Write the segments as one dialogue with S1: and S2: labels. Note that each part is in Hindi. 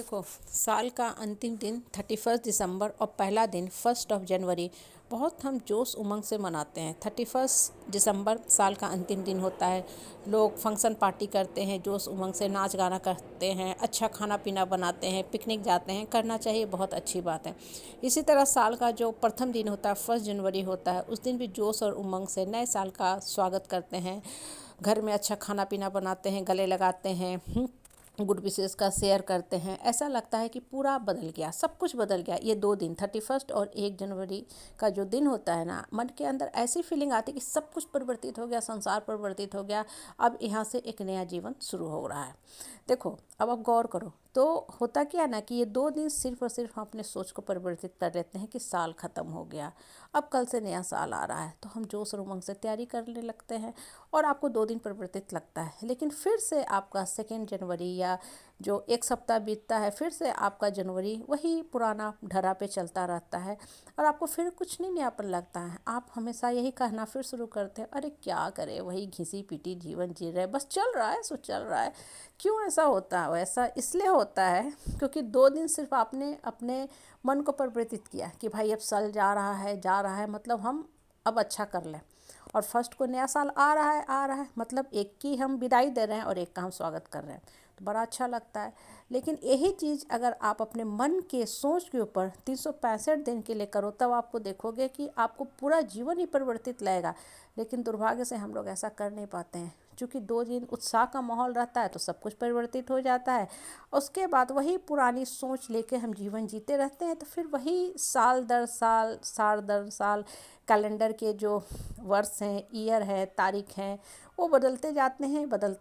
S1: देखो, साल का अंतिम दिन 31 दिसंबर और पहला दिन 1 जनवरी बहुत हम जोश उमंग से मनाते हैं। 31 दिसंबर साल का अंतिम दिन होता है। लोग फंक्शन पार्टी करते हैं, जोश उमंग से नाच गाना करते हैं, अच्छा खाना पीना बनाते हैं, पिकनिक जाते हैं। करना चाहिए, बहुत अच्छी बात है। इसी तरह साल का जो प्रथम दिन होता है 1 जनवरी होता है, उस दिन भी जोश और उमंग से नए साल का स्वागत करते हैं। घर में अच्छा खाना पीना बनाते हैं, गले लगाते हैं, गुड विशेष का शेयर करते हैं। ऐसा लगता है कि पूरा बदल गया, सब कुछ बदल गया। ये 2 दिन 31 और 1 जनवरी का जो दिन होता है ना, मन के अंदर ऐसी फीलिंग आती है कि सब कुछ परिवर्तित हो गया, संसार परिवर्तित हो गया। अब यहाँ से एक नया जीवन शुरू हो रहा है। देखो, अब आप गौर करो तो होता क्या है ना कि ये 2 दिन सिर्फ और सिर्फ हम अपने सोच को परिवर्तित कर देते हैं कि साल ख़त्म हो गया, अब कल से नया साल आ रहा है, तो हम जोश और उमंग से तैयारी करने लगते हैं और आपको 2 दिन परिवर्तित लगता है। लेकिन फिर से आपका 2 जनवरी या जो एक सप्ताह बीतता है, फिर से आपका जनवरी वही पुराना ढर्रा पे चलता रहता है और आपको फिर कुछ नहीं नयापन लगता है। आप हमेशा यही कहना फिर शुरू करते हैं, अरे क्या करें, वही घिसी पीटी जीवन जी रहे, बस चल रहा है सो चल रहा है। क्यों ऐसा होता है? ऐसा इसलिए होता है क्योंकि 2 दिन सिर्फ आपने अपने मन को परिवर्तित किया कि भाई अब साल जा रहा है, मतलब हम अब अच्छा कर लें। और फर्स्ट को नया साल आ रहा है, मतलब एक की हम विदाई दे रहे हैं और एक का हम स्वागत कर रहे हैं, तो बड़ा अच्छा लगता है। लेकिन यही चीज़ अगर आप अपने मन के सोच के ऊपर 365 दिन के लिए करो, तब आपको देखोगे कि आपको पूरा जीवन ही परिवर्तित लगेगा। लेकिन दुर्भाग्य से हम लोग ऐसा कर नहीं पाते हैं। क्योंकि 2 दिन उत्साह का माहौल रहता है तो सब कुछ परिवर्तित हो जाता है। उसके बाद वही पुरानी सोच लेके हम जीवन जीते रहते हैं, तो फिर वही साल दर साल, साल दर साल कैलेंडर के जो वर्ष हैं, ईयर है, तारीख हैं, वो बदलते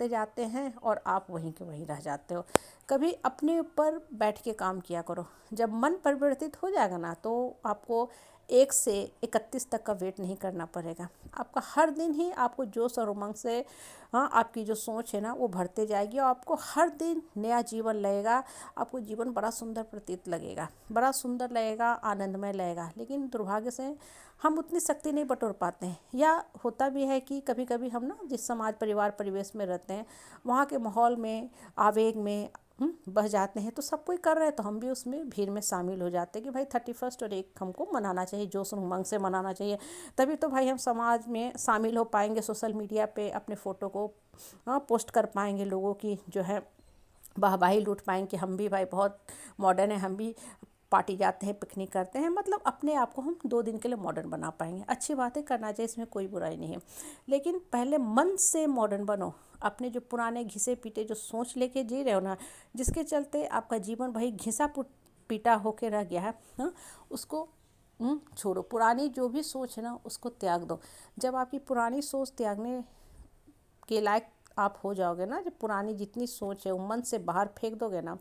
S1: जाते हैं और आप वहीं के वहीं रह जाते हो। कभी अपने ऊपर बैठ के काम किया करो। जब मन परिवर्तित हो जाएगा ना, तो आपको 1 से 31 तक का वेट नहीं करना पड़ेगा। आपका हर दिन ही आपको जोश और उमंग से, हाँ, आपकी जो सोच है ना वो बढ़ते जाएगी और आपको हर दिन नया जीवन लगेगा। आपको जीवन बड़ा सुंदर प्रतीत लगेगा, बड़ा सुंदर लगेगा, आनंदमय लगेगा। लेकिन दुर्भाग्य से हम उतनी शक्ति नहीं बटोर पाते हैं। या होता भी है कि कभी कभी हम ना जिस समाज परिवार परिवेश में रहते हैं, वहाँ के माहौल में, आवेग में बह जाते हैं, तो सब कोई कर रहे हैं तो हम भी उसमें भीड़ में शामिल हो जाते हैं कि भाई 31 और 1 हमको मनाना चाहिए, जोश और उमंग से मनाना चाहिए। तभी तो भाई हम समाज में शामिल हो पाएंगे, सोशल मीडिया पे अपने फ़ोटो को पोस्ट कर पाएंगे, लोगों की जो है वाहवाही लूट पाएंगे कि हम भी भाई बहुत मॉडर्न है, हम भी पार्टी जाते हैं, पिकनिक करते हैं। मतलब अपने आप को हम 2 दिन के लिए मॉडर्न बना पाएंगे। अच्छी बातें करना चाहिए, इसमें कोई बुराई नहीं है। लेकिन पहले मन से मॉडर्न बनो। अपने जो पुराने घिसे पीटे जो सोच लेके जी रहे हो ना, जिसके चलते आपका जीवन भाई घिसा पीटा होके रह गया है, हाँ, उसको छोड़ो। पुरानी जो भी सोच है ना उसको त्याग दो। जब आपकी पुरानी सोच त्यागने के लायक आप हो जाओगे ना, जब पुरानी जितनी सोच है वो मन से बाहर फेंक दोगे ना,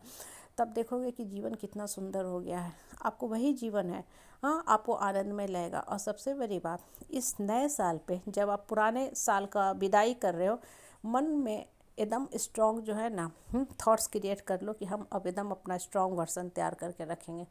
S1: तब देखोगे कि जीवन कितना सुंदर हो गया है। आपको वही जीवन है, हाँ, आपको आनंद में लगेगा। और सबसे बड़ी बात, इस नए साल पे जब आप पुराने साल का विदाई कर रहे हो, मन में एकदम स्ट्रॉन्ग जो है ना थॉट्स क्रिएट कर लो कि हम अब एकदम अपना स्ट्रॉन्ग वर्जन तैयार करके रखेंगे।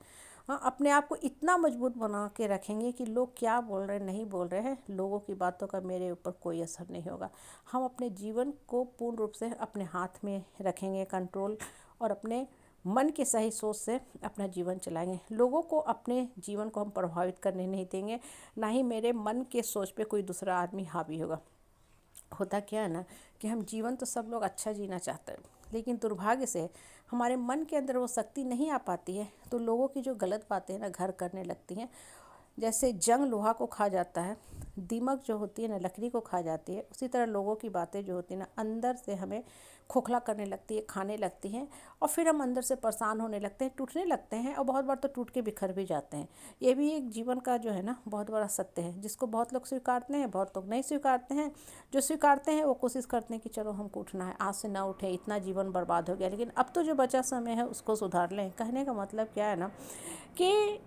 S1: हाँ, अपने आप को इतना मजबूत बना के रखेंगे कि लोग क्या बोल रहे हैं, नहीं बोल रहे हैं, लोगों की बातों का मेरे ऊपर कोई असर नहीं होगा। हम अपने जीवन को पूर्ण रूप से अपने हाथ में रखेंगे कंट्रोल, और अपने मन के सही सोच से अपना जीवन चलाएंगे। लोगों को अपने जीवन को हम प्रभावित करने नहीं देंगे, ना ही मेरे मन के सोच पे कोई दूसरा आदमी हावी होगा। होता क्या है ना कि हम जीवन तो सब लोग अच्छा जीना चाहते हैं, लेकिन दुर्भाग्य से हमारे मन के अंदर वो शक्ति नहीं आ पाती है, तो लोगों की जो गलत बातें ना घर करने लगती हैं। जैसे जंग लोहा को खा जाता है, दीमक जो होती है ना लकड़ी को खा जाती है, उसी तरह लोगों की बातें जो होती है ना अंदर से हमें खोखला करने लगती है, खाने लगती हैं, और फिर हम अंदर से परेशान होने लगते हैं, टूटने लगते हैं, और बहुत बार तो टूट के बिखर भी जाते हैं। ये भी एक जीवन का जो है ना बहुत बड़ा सत्य है, जिसको बहुत लोग स्वीकारते हैं, बहुत लोग नहीं स्वीकारते हैं। जो स्वीकारते हैं वो कोशिश करते हैं कि चलो हमको उठना है, आज से ना उठे, इतना जीवन बर्बाद हो गया, लेकिन अब तो जो बचा समय है उसको सुधार लें। कहने का मतलब क्या है ना कि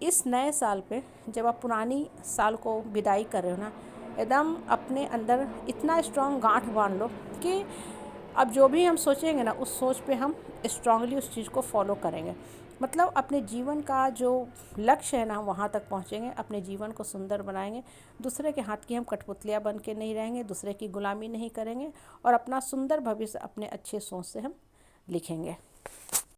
S1: इस नए साल पे जब आप पुरानी साल को विदाई कर रहे हो ना, एकदम अपने अंदर इतना स्ट्रॉन्ग गांठ बांध लो कि अब जो भी हम सोचेंगे ना उस सोच पे हम स्ट्रांगली उस चीज़ को फॉलो करेंगे। मतलब अपने जीवन का जो लक्ष्य है ना वहाँ तक पहुँचेंगे, अपने जीवन को सुंदर बनाएंगे। दूसरे के हाथ की हम कठपुतलियाँ बन के नहीं रहेंगे, दूसरे की गुलामी नहीं करेंगे, और अपना सुंदर भविष्य अपने अच्छे सोच से हम लिखेंगे।